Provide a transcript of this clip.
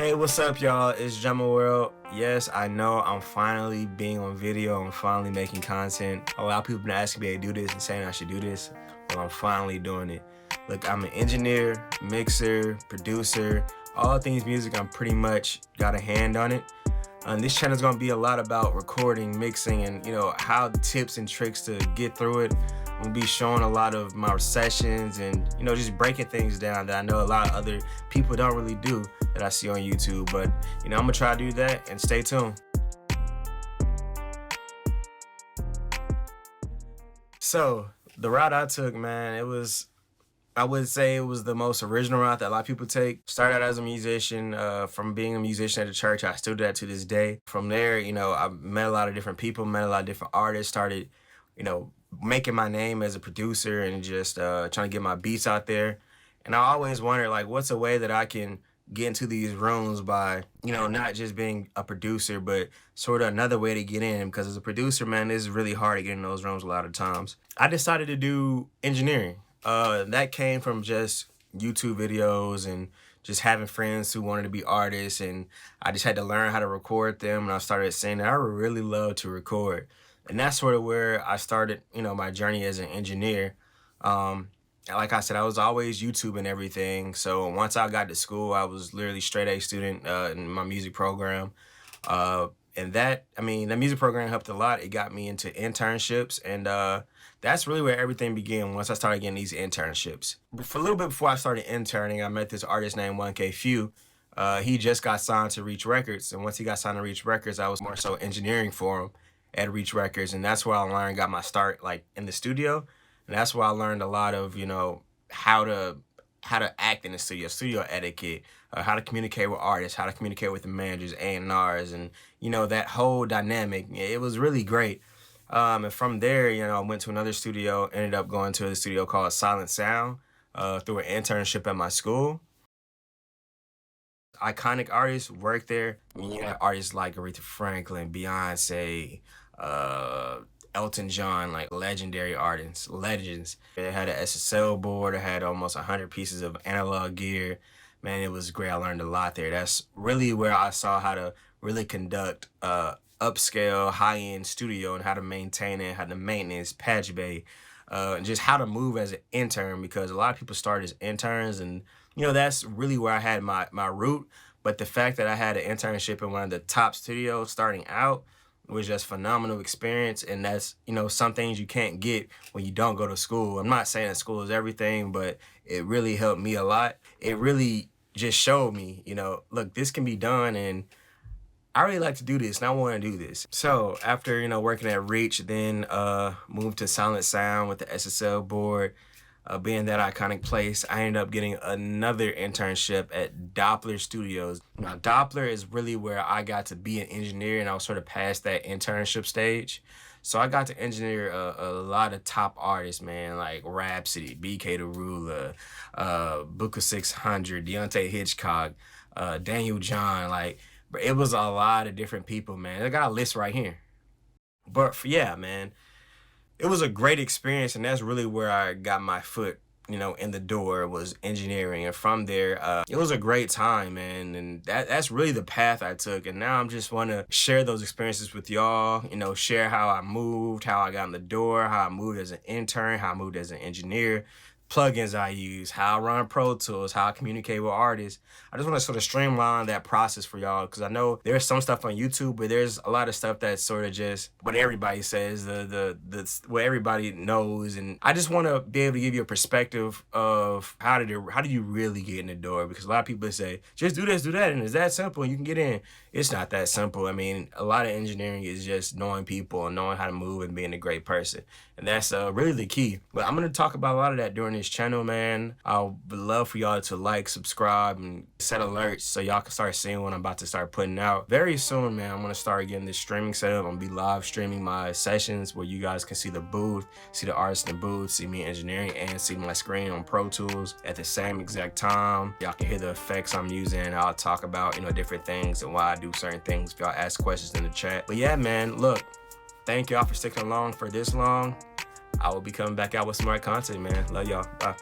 Hey, what's up, y'all? It's Drummaworld. Yes, I know I'm finally being on video. I'm finally making content. A lot of people have been asking me to do this and saying I should do this. Well, I'm finally doing it. Look, I'm an engineer, mixer, producer, all things music. I'm pretty much got a hand on it. This channel is going to be a lot about recording, mixing, and how tips and tricks to get through it. I'm going to be showing a lot of my sessions and just breaking things down that I know a lot of other people don't really do that I see on YouTube. But I'm going to try to do that, and stay tuned. So the route I took, man, I would say it was the most original route that a lot of people take. Started out as a musician. From being a musician at the church, I still do that to this day. From there, I met a lot of different people, met a lot of different artists, started, making my name as a producer and just trying to get my beats out there. And I always wondered, like, what's a way that I can get into these rooms by, not just being a producer, but sort of another way to get in. Because as a producer, man, it's really hard to get in those rooms a lot of times. I decided to do engineering. That came from just YouTube videos and just having friends who wanted to be artists, and I just had to learn how to record them, and I started saying that I would really love to record. And that's sort of where I started, my journey as an engineer. Like I said, I was always YouTube and everything. So once I got to school, I was literally straight A student in my music program. And the music program helped a lot. It got me into internships, and that's really where everything began once I started getting these internships. For a little bit before I started interning, I met this artist named 1K Few. He just got signed to Reach Records, and once he got signed to Reach Records, I was more so engineering for him at Reach Records, and that's where I learned, got my start like in the studio, and that's where I learned a lot of how to act in the studio etiquette, how to communicate with artists, how to communicate with the managers, A&Rs, and that whole dynamic. It was really great. And from there, I went to another studio, ended up going to a studio called Silent Sound through an internship at my school. Iconic artists work there. You got artists like Aretha Franklin, Beyonce, Elton John, like legendary artists, legends. They had an SSL board. I had almost 100 pieces of analog gear. Man, it was great. I learned a lot there. That's really where I saw how to really conduct upscale, high-end studio, and how to maintain it, how to maintenance, patch bay, and just how to move as an intern, because a lot of people start as interns, and that's really where I had my root. But the fact that I had an internship in one of the top studios starting out was just phenomenal experience, and that's some things you can't get when you don't go to school. I'm not saying that school is everything, but it really helped me a lot. It really just showed me, look, this can be done, and I really like to do this, and I want to do this. So after working at Reach, then moved to Silent Sound with the SSL board. Being that iconic place, I ended up getting another internship at Doppler Studios. Now, Doppler is really where I got to be an engineer, and I was sort of past that internship stage. So I got to engineer a lot of top artists, man, like Rhapsody, BK the Ruler, Booker 600, Deontay Hitchcock, Daniel John. Like, it was a lot of different people, man. I got a list right here. But yeah, man, it was a great experience, and that's really where I got my foot, in the door, was engineering. And from there, it was a great time, man, and that's really the path I took. And now I'm just want to share those experiences with y'all, share how I moved, how I got in the door, how I moved as an intern, how I moved as an engineer, plugins I use, how I run Pro Tools, how I communicate with artists. I just want to sort of streamline that process for y'all, because I know there's some stuff on YouTube, but there's a lot of stuff that's sort of just what everybody says, what everybody knows, and I just want to be able to give you a perspective of how do you really get in the door, because a lot of people say just do this, do that, and it's that simple, and you can get in. It's not that simple. I mean, a lot of engineering is just knowing people and knowing how to move and being a great person, and that's really the key. But I'm gonna talk about a lot of that during this channel, man. I would love for y'all to like, subscribe, and set alerts so y'all can start seeing what I'm about to start putting out very soon, man. I'm gonna start getting this streaming set up. I'm gonna be live streaming my sessions where you guys can see the booth, see the artists in the booth, see me engineering, and see my screen on Pro Tools at the same exact time. Y'all can hear the effects I'm using. I'll talk about different things and why I do certain things if y'all ask questions in the chat. But yeah, man, look, thank y'all for sticking along for this long. I will be coming back out with some more content, man. Love y'all. Bye.